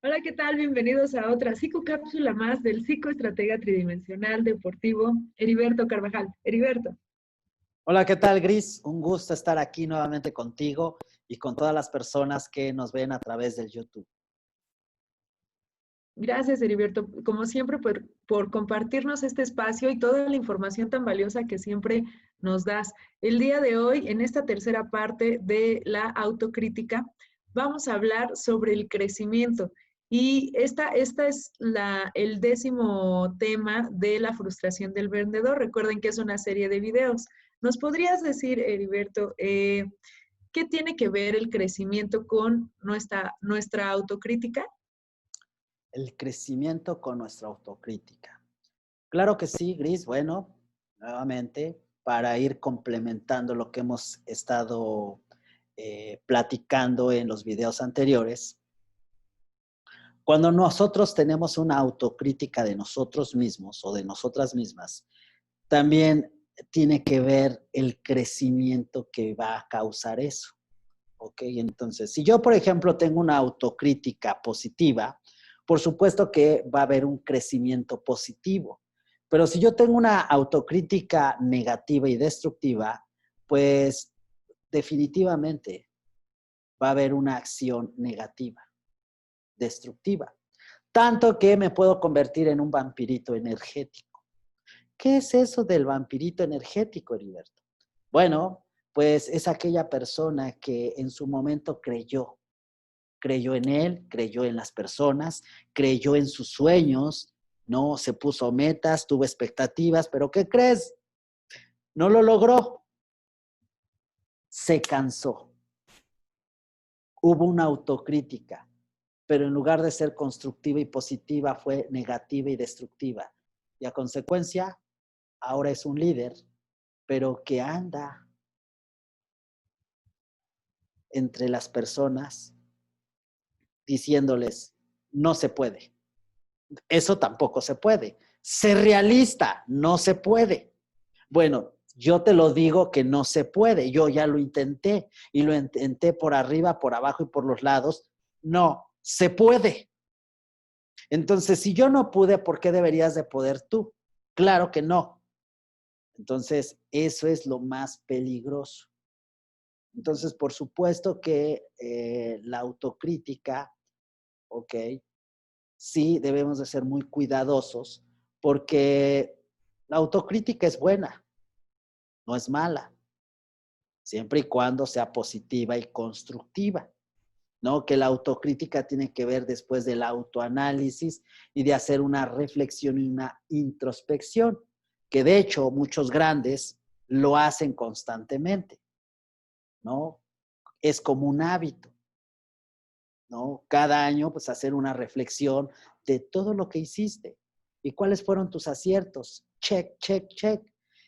Hola, ¿qué tal? Bienvenidos a otra psicocápsula más del psicoestratega tridimensional deportivo Heriberto Carvajal. Heriberto. Hola, ¿qué tal, Gris? Un gusto estar aquí nuevamente contigo y con todas las personas que nos ven a través del YouTube. Gracias, Heriberto, como siempre, por compartirnos este espacio y toda la información tan valiosa que siempre nos das. El día de hoy, en esta tercera parte de la autocrítica, vamos a hablar sobre el crecimiento. Y esta es el 10º tema de la frustración del vendedor. Recuerden que es una serie de videos. ¿Nos podrías decir, Heriberto, qué tiene que ver el crecimiento con nuestra autocrítica? El crecimiento con nuestra autocrítica. Claro que sí, Gris. Bueno, nuevamente, para ir complementando lo que hemos estado platicando en los videos anteriores, cuando nosotros tenemos una autocrítica de nosotros mismos o de nosotras mismas, también tiene que ver el crecimiento que va a causar eso. Ok, entonces, si yo, por ejemplo, tengo una autocrítica positiva, por supuesto que va a haber un crecimiento positivo. Pero si yo tengo una autocrítica negativa y destructiva, pues definitivamente va a haber una acción negativa, destructiva. Tanto que me puedo convertir en un vampirito energético. ¿Qué es eso del vampirito energético, Heriberto? Bueno, pues es aquella persona que en su momento creyó en él, creyó en las personas, creyó en sus sueños, no se puso metas, tuvo expectativas, pero ¿qué crees? No lo logró, se cansó. Hubo una autocrítica, pero en lugar de ser constructiva y positiva, fue negativa y destructiva. Y a consecuencia, ahora es un líder, pero que anda entre las personas diciéndoles, no se puede. Eso tampoco se puede. Ser realista, no se puede. Bueno, yo te lo digo que no se puede. Yo ya lo intenté y lo intenté por arriba, por abajo y por los lados. No, se puede. Entonces, si yo no pude, ¿por qué deberías de poder tú? Claro que no. Entonces, eso es lo más peligroso. Entonces, por supuesto que la autocrítica, ok, sí debemos de ser muy cuidadosos porque la autocrítica es buena, no es mala, siempre y cuando sea positiva y constructiva, ¿no? Que la autocrítica tiene que ver después del autoanálisis y de hacer una reflexión y una introspección, que de hecho muchos grandes lo hacen constantemente, ¿no? Es como un hábito, ¿no? Cada año, pues hacer una reflexión de todo lo que hiciste y cuáles fueron tus aciertos. Check, check, check.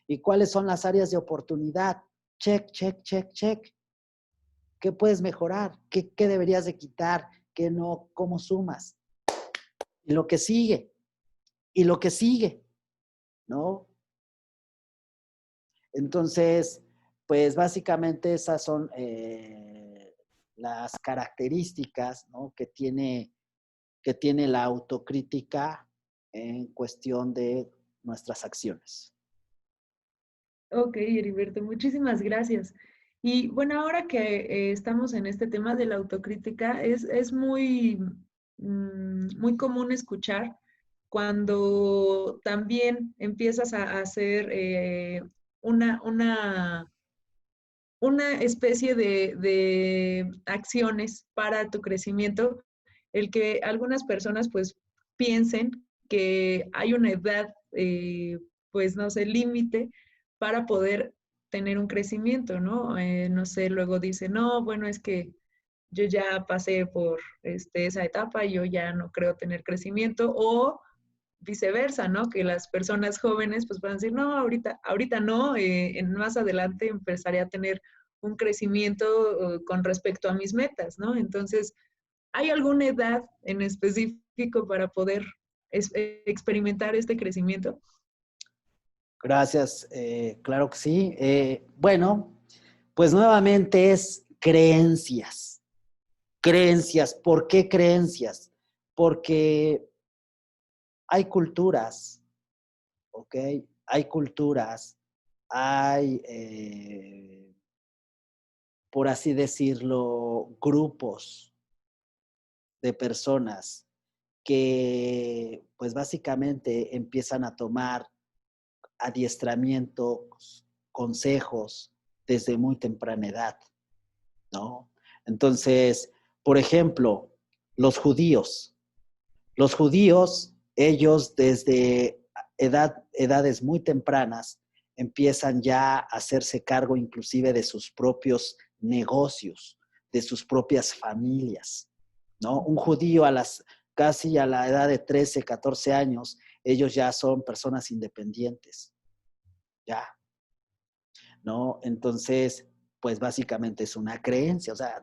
Y cuáles son las áreas de oportunidad. Check, check, check, check. ¿Qué puedes mejorar? ¿Qué deberías de quitar? ¿Qué no? ¿Cómo sumas? Y lo que sigue. Y lo que sigue, ¿no? Entonces, pues básicamente esas son las características, ¿no? que tiene la autocrítica en cuestión de nuestras acciones. Ok, Heriberto, muchísimas gracias. Y bueno, ahora que estamos en este tema de la autocrítica, es muy común escuchar cuando también empiezas a hacer una, una, una especie de acciones para tu crecimiento, el que algunas personas pues piensen que hay una edad, pues no sé, límite para poder tener un crecimiento, ¿no? No sé, luego dice, no, bueno, es que yo ya pasé por esa etapa, yo ya no creo tener crecimiento, o viceversa, ¿no? Que las personas jóvenes pues puedan decir, no, ahorita no, más adelante empezaré a tener un crecimiento con respecto a mis metas, ¿no? Entonces, ¿hay alguna edad en específico para poder experimentar este crecimiento? Gracias, claro que sí. Bueno, pues nuevamente es creencias. Creencias, ¿por qué creencias? porque hay culturas, ¿ok? Hay culturas, hay, por así decirlo, grupos de personas que pues básicamente empiezan a tomar adiestramientos, consejos desde muy temprana edad, ¿no? Entonces, por ejemplo, los judíos. Los judíos, ellos desde edades muy tempranas empiezan ya a hacerse cargo inclusive de sus propios negocios, de sus propias familias, ¿no? Un judío casi a la edad de 13, 14 años, ellos ya son personas independientes, ya, ¿no? Entonces, pues básicamente es una creencia, o sea,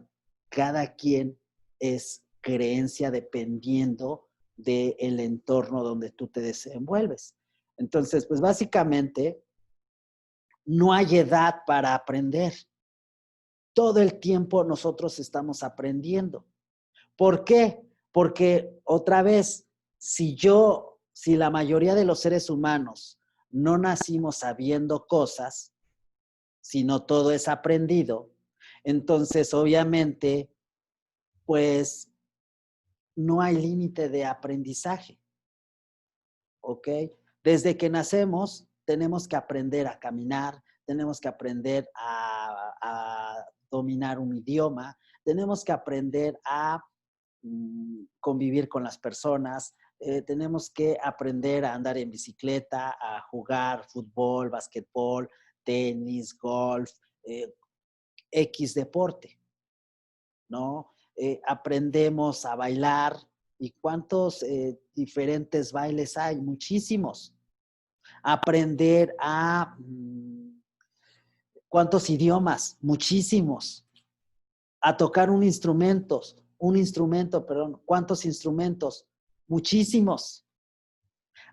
cada quien es creencia dependiendo del entorno donde tú te desenvuelves. Entonces, pues básicamente no hay edad para aprender. Todo el tiempo nosotros estamos aprendiendo. ¿Por qué? Porque otra vez, si la mayoría de los seres humanos no nacimos sabiendo cosas, sino todo es aprendido, entonces obviamente, pues no hay límite de aprendizaje, ¿ok? Desde que nacemos tenemos que aprender a caminar, tenemos que aprender a dominar un idioma, tenemos que aprender a convivir con las personas, tenemos que aprender a andar en bicicleta, a jugar fútbol, basquetbol, tenis, golf, X deporte, ¿no? Aprendemos a bailar. ¿Y cuántos diferentes bailes hay? Muchísimos. Aprender a... ¿Cuántos idiomas? Muchísimos. A tocar un instrumento, perdón. ¿Cuántos instrumentos? Muchísimos.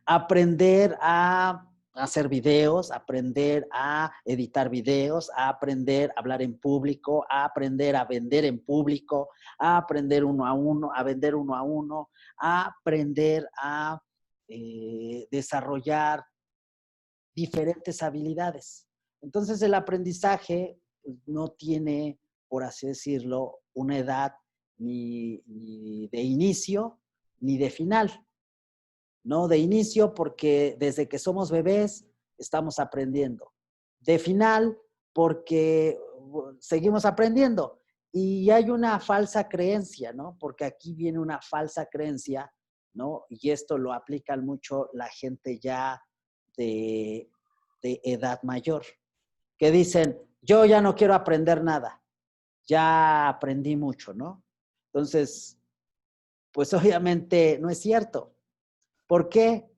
Aprender a hacer videos, aprender a editar videos, a aprender a hablar en público, a aprender a vender en público, a aprender uno a uno, a vender uno a uno, a aprender a desarrollar diferentes habilidades. Entonces el aprendizaje no tiene, por así decirlo, una edad ni de inicio ni de final. ¿No? De inicio, porque desde que somos bebés estamos aprendiendo. De final, porque seguimos aprendiendo. Y hay una falsa creencia, ¿no? Porque aquí viene una falsa creencia, ¿no? Y esto lo aplican mucho la gente ya de, de edad mayor, que dicen, yo ya no quiero aprender nada, ya aprendí mucho, ¿no? Entonces, pues obviamente no es cierto. ¿Por qué?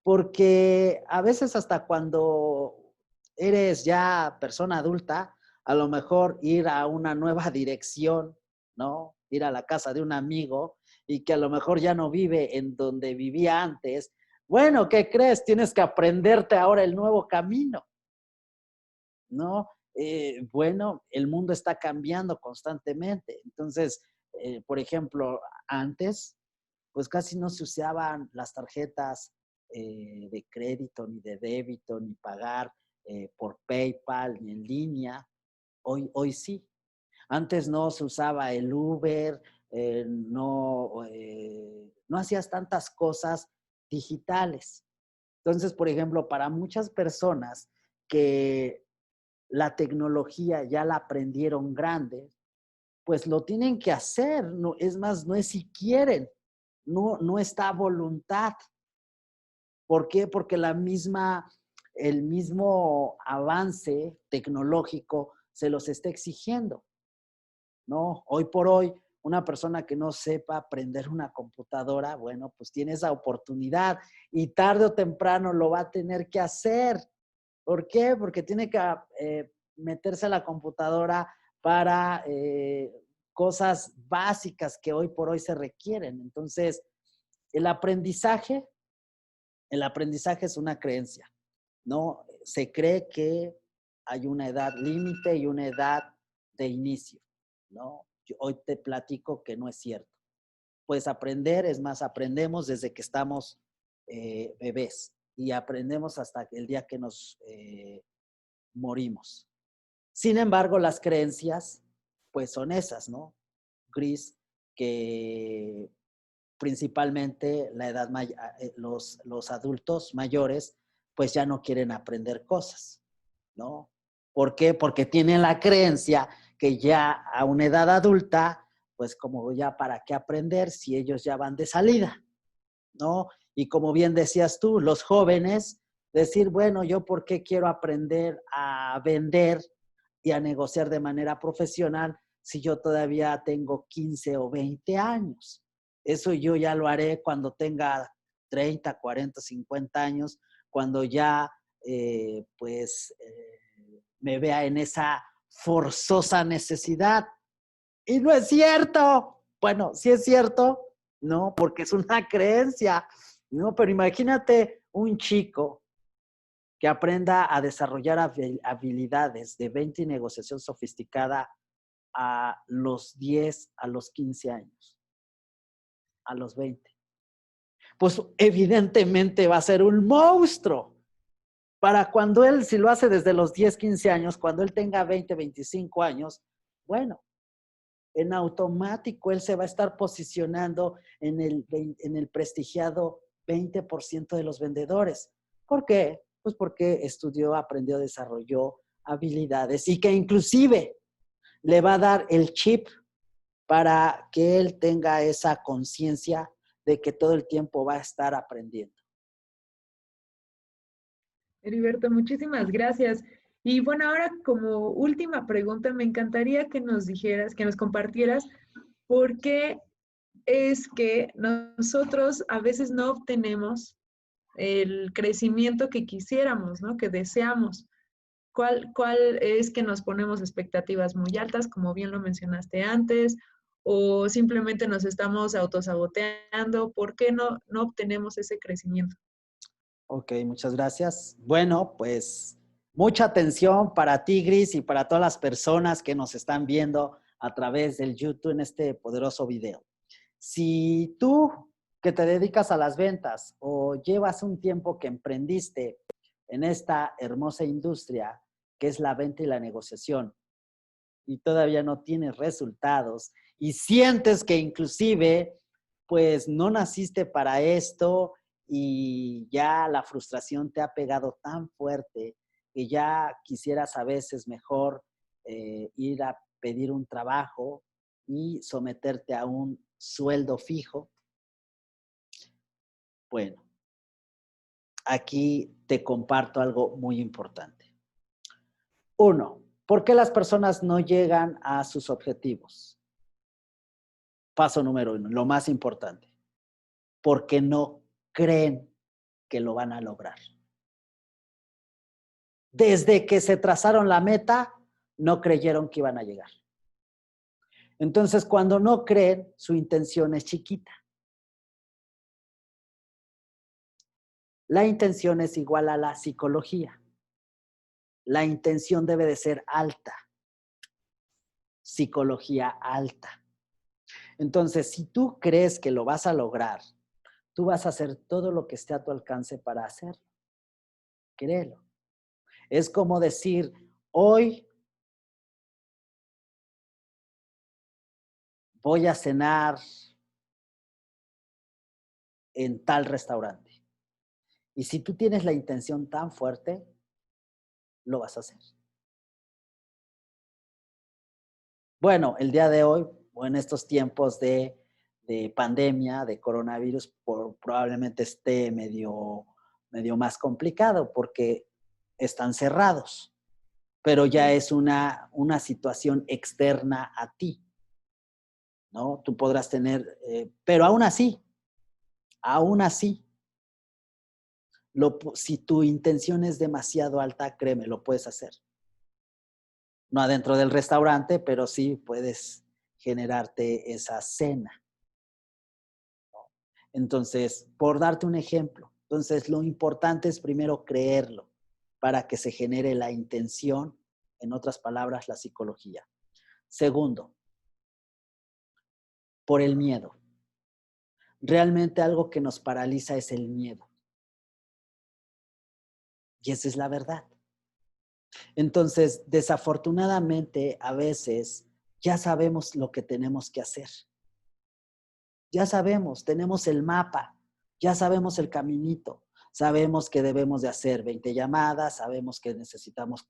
Porque a veces hasta cuando eres ya persona adulta, a lo mejor ir a una nueva dirección, ¿no? Ir a la casa de un amigo y que a lo mejor ya no vive en donde vivía antes. Bueno, ¿qué crees? Tienes que aprenderte ahora el nuevo camino, ¿no? Bueno, el mundo está cambiando constantemente. Entonces, por ejemplo, antes pues casi no se usaban las tarjetas de crédito, ni de débito, ni pagar por PayPal, ni en línea. Hoy sí. Antes no se usaba el Uber, no hacías tantas cosas digitales. Entonces, por ejemplo, para muchas personas que la tecnología ya la aprendieron grande, pues lo tienen que hacer. No, es más, no es si quieren, no está a voluntad. ¿Por qué? Porque el mismo avance tecnológico se los está exigiendo, ¿no? Hoy por hoy, una persona que no sepa aprender una computadora, bueno, pues tiene esa oportunidad y tarde o temprano lo va a tener que hacer. ¿Por qué? Porque tiene que meterse a la computadora para cosas básicas que hoy por hoy se requieren. Entonces, el aprendizaje, el aprendizaje es una creencia, ¿no? Se cree que hay una edad límite y una edad de inicio, ¿no? Yo hoy te platico que no es cierto. pues aprender, es más, aprendemos desde que estamos bebés y aprendemos hasta el día que nos morimos. Sin embargo, las creencias, pues son esas, ¿no? Gris, que principalmente los adultos mayores, pues ya no quieren aprender cosas, ¿no? ¿Por qué? Porque tienen la creencia que ya a una edad adulta, pues como ya para qué aprender si ellos ya van de salida, ¿no? Y como bien decías tú, los jóvenes, decir, bueno, yo por qué quiero aprender a vender y a negociar de manera profesional si yo todavía tengo 15 o 20 años. Eso yo ya lo haré cuando tenga 30, 40, 50 años, cuando ya me vea en esa forzosa necesidad. Y no es cierto. Bueno, sí es cierto, ¿no? Porque es una creencia, ¿no? Pero imagínate un chico que aprenda a desarrollar habilidades de venta y negociación sofisticada a los 10, a los 15 años, a los 20. Pues evidentemente va a ser un monstruo. Para cuando él, si lo hace desde los 10, 15 años, cuando él tenga 20, 25 años, bueno, en automático él se va a estar posicionando en el prestigiado 20% de los vendedores. ¿Por qué? Pues porque estudió, aprendió, desarrolló habilidades y que inclusive le va a dar el chip para que él tenga esa conciencia de que todo el tiempo va a estar aprendiendo. Heriberto, muchísimas gracias. Y bueno, ahora como última pregunta, me encantaría que nos dijeras, que nos compartieras por qué es que nosotros a veces no obtenemos el crecimiento que quisiéramos, ¿no? Que deseamos. ¿Cuál es que nos ponemos expectativas muy altas, como bien lo mencionaste antes, o simplemente nos estamos autosaboteando? ¿Por qué no obtenemos ese crecimiento? Ok, muchas gracias. Bueno, pues mucha atención para ti, Gris, y para todas las personas que nos están viendo a través del YouTube en este poderoso video. Si tú que te dedicas a las ventas o llevas un tiempo que emprendiste en esta hermosa industria que es la venta y la negociación y todavía no tienes resultados y sientes que inclusive pues no naciste para esto y ya la frustración te ha pegado tan fuerte que ya quisieras a veces mejor ir a pedir un trabajo y someterte a un sueldo fijo. Bueno, aquí te comparto algo muy importante. Uno, ¿por qué las personas no llegan a sus objetivos? Paso número uno, lo más importante, porque no creen que lo van a lograr. Desde que se trazaron la meta, no creyeron que iban a llegar. Entonces, cuando no creen, su intención es chiquita. La intención es igual a la psicología. La intención debe de ser alta. Psicología alta. Entonces, si tú crees que lo vas a lograr, tú vas a hacer todo lo que esté a tu alcance para hacerlo. Créelo. Es como decir, hoy voy a cenar en tal restaurante. Y si tú tienes la intención tan fuerte, lo vas a hacer. Bueno, el día de hoy, o en estos tiempos de pandemia, de coronavirus, probablemente esté medio más complicado porque están cerrados, pero ya es una situación externa a ti, ¿no? Tú podrás tener, pero aún así, si tu intención es demasiado alta, créeme, lo puedes hacer. No adentro del restaurante, pero sí puedes generarte esa cena. Entonces, por darte un ejemplo, entonces lo importante es primero creerlo para que se genere la intención, en otras palabras, la psicología. Segundo, por el miedo. realmente algo que nos paraliza es el miedo. Y esa es la verdad. Entonces, desafortunadamente, a veces ya sabemos lo que tenemos que hacer. Ya sabemos, tenemos el mapa, ya sabemos el caminito, sabemos que debemos de hacer 20 llamadas, sabemos que necesitamos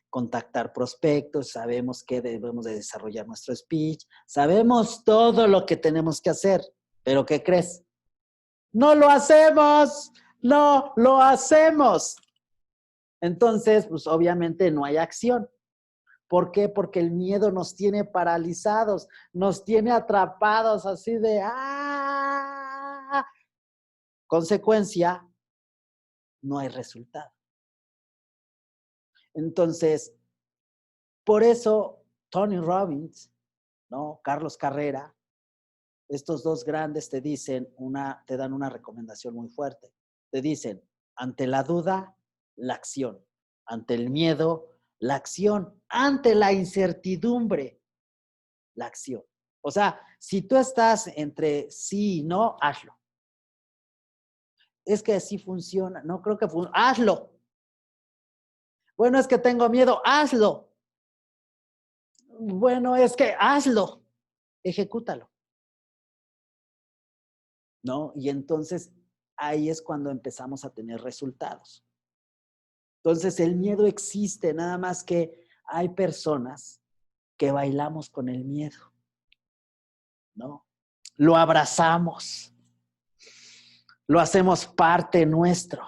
contactar prospectos, sabemos que debemos de desarrollar nuestro speech, sabemos todo lo que tenemos que hacer, pero ¿qué crees? ¡No lo hacemos! ¡No lo hacemos! Entonces, pues obviamente no hay acción. ¿Por qué? Porque el miedo nos tiene paralizados, nos tiene atrapados así de ¡ah! Consecuencia, no hay resultado. Entonces, por eso Tony Robbins, ¿no? Carlos Carrera, estos dos grandes te dan una recomendación muy fuerte. Te dicen, ante la duda, la acción. Ante el miedo, la acción. Ante la incertidumbre, la acción. O sea, si tú estás entre sí y no, hazlo. Es que así funciona. No creo que funcione. Hazlo. Bueno, es que tengo miedo. Hazlo. Bueno, es que hazlo. Ejecútalo. ¿No? Y entonces ahí es cuando empezamos a tener resultados. Entonces el miedo existe, nada más que hay personas que bailamos con el miedo, ¿no? Lo abrazamos, lo hacemos parte nuestro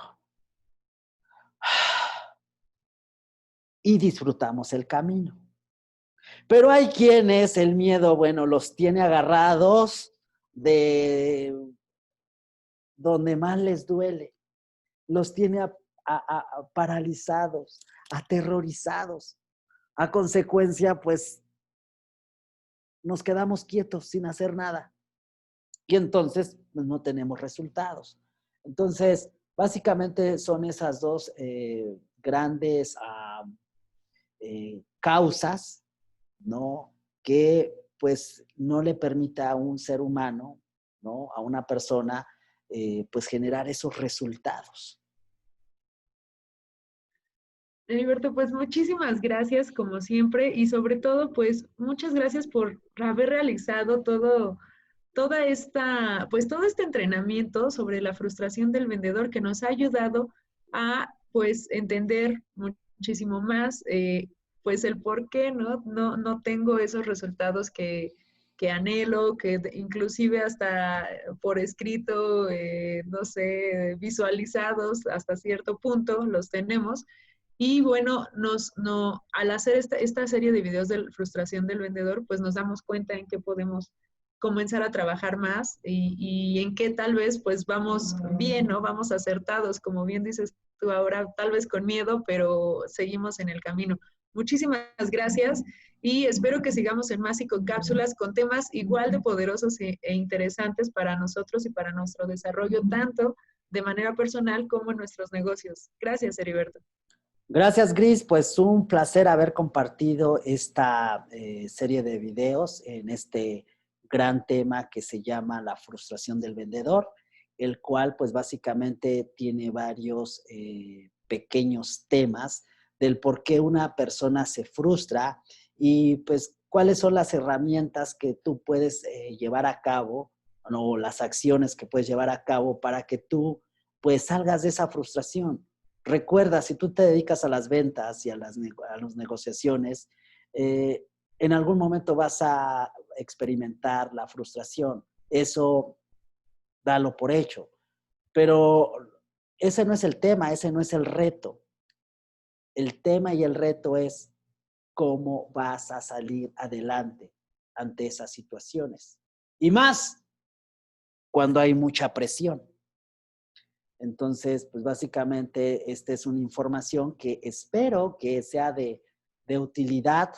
y disfrutamos el camino. Pero hay quienes el miedo, bueno, los tiene agarrados de donde más les duele, los tiene paralizados, aterrorizados. A consecuencia, pues, nos quedamos quietos sin hacer nada. Y entonces, pues, no tenemos resultados. Entonces, básicamente son esas dos grandes causas, ¿no? Que, pues, no le permita a un ser humano, ¿no? A una persona, pues, generar esos resultados. Heriberto, pues muchísimas gracias como siempre y sobre todo, pues muchas gracias por haber realizado todo este entrenamiento sobre la frustración del vendedor que nos ha ayudado a, pues, entender muchísimo más, pues, el por qué no tengo esos resultados que anhelo, que inclusive hasta por escrito, no sé, visualizados hasta cierto punto los tenemos. Y bueno, al hacer esta serie de videos de frustración del vendedor, pues nos damos cuenta en qué podemos comenzar a trabajar más y en qué tal vez pues vamos bien, ¿no? Vamos acertados, como bien dices tú ahora, tal vez con miedo, pero seguimos en el camino. Muchísimas gracias y espero que sigamos en más y con cápsulas con temas igual de poderosos e interesantes para nosotros y para nuestro desarrollo, tanto de manera personal como en nuestros negocios. Gracias, Heriberto. Gracias, Gris. Pues un placer haber compartido esta serie de videos en este gran tema que se llama la frustración del vendedor, el cual pues básicamente tiene varios pequeños temas del por qué una persona se frustra y pues cuáles son las herramientas que tú puedes llevar a cabo o las acciones que puedes llevar a cabo para que tú pues salgas de esa frustración. Recuerda, si tú te dedicas a las ventas y a las negociaciones, en algún momento vas a experimentar la frustración. Eso dalo por hecho. Pero ese no es el tema, ese no es el reto. El tema y el reto es cómo vas a salir adelante ante esas situaciones. Y más cuando hay mucha presión. Entonces, pues básicamente esta es una información que espero que sea de utilidad,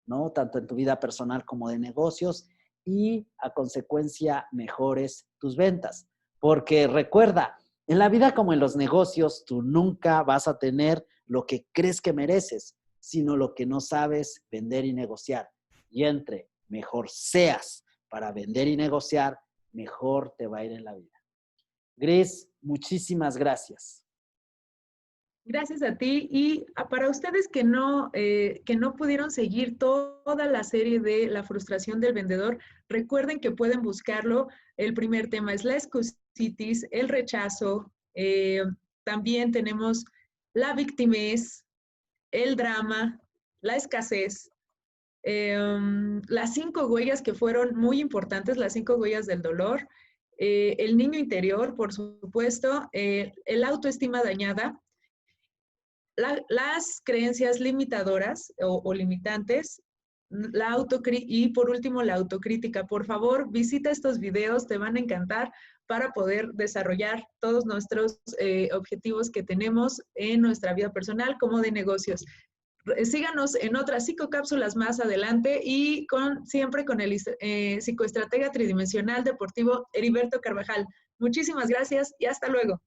¿no? Tanto en tu vida personal como de negocios y a consecuencia mejores tus ventas. Porque recuerda, en la vida como en los negocios, tú nunca vas a tener lo que crees que mereces, sino lo que no sabes vender y negociar. Y entre mejor seas para vender y negociar, mejor te va a ir en la vida. Gris, muchísimas gracias. Gracias a ti y para ustedes que no pudieron seguir toda la serie de La frustración del vendedor, recuerden que pueden buscarlo. El primer tema es la excusitis, el rechazo, también tenemos la victimez, el drama, la escasez, las 5 huellas que fueron muy importantes, las 5 huellas del dolor, el niño interior, por supuesto, el autoestima dañada, las creencias limitadoras o limitantes, y por último la autocrítica. Por favor, visita estos videos, te van a encantar para poder desarrollar todos nuestros objetivos que tenemos en nuestra vida personal como de negocios. Síganos en otras psicocápsulas más adelante y siempre con el psicoestratega tridimensional deportivo Heriberto Carvajal. Muchísimas gracias y hasta luego.